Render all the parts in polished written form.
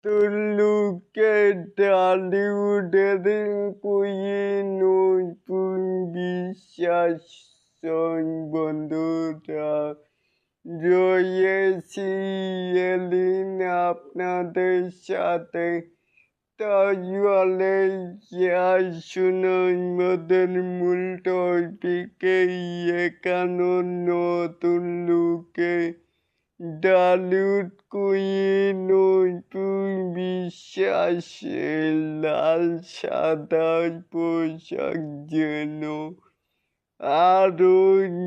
তুল্লুকে টলিউডের queen নতুন বিশ্বাস বন্ধুরা রয়েছি এলিন আপনাদের সাথে। তাহলে শুনুন আমাদের মূল টপিকে একানো নতুন লুকে ডালিউড কুইন নতুন বিশ্বাসের লাল সাদা পোশাক যেন আরো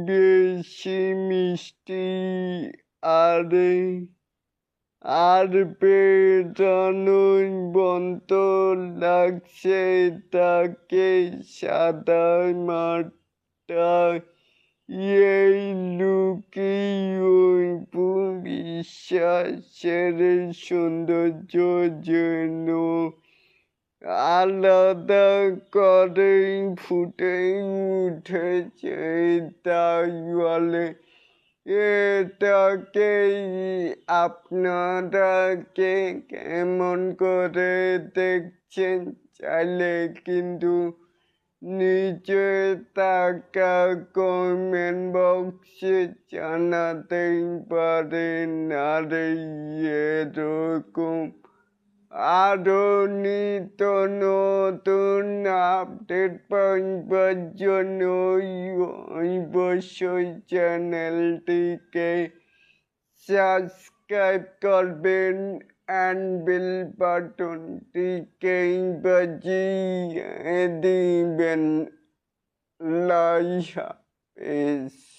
বেশি মিষ্টি আর প্রাণবন্ত লাগছে তাকে সাদা মাটায় এই লুকেই বিশ্বাসের সৌন্দর্য যেন আলাদা করে ফুটে উঠেছে। তাই বলে এটাকেই আপনারা কেমন করে দেখছেন চাইলে কিন্তু নিচে থাকা কমেন্ট বক্সে জানাতেই পারেন। আর এরকম আরো নিত্য নতুন আপডেট পাওয়ার জন্য অবশ্যই চ্যানেলটিকে সাবস্ক্রাইব করবেন অ্যান্ড বেল বাটনটিকে বাজিয়ে দিবেন। আল্লাহ হাফেজ।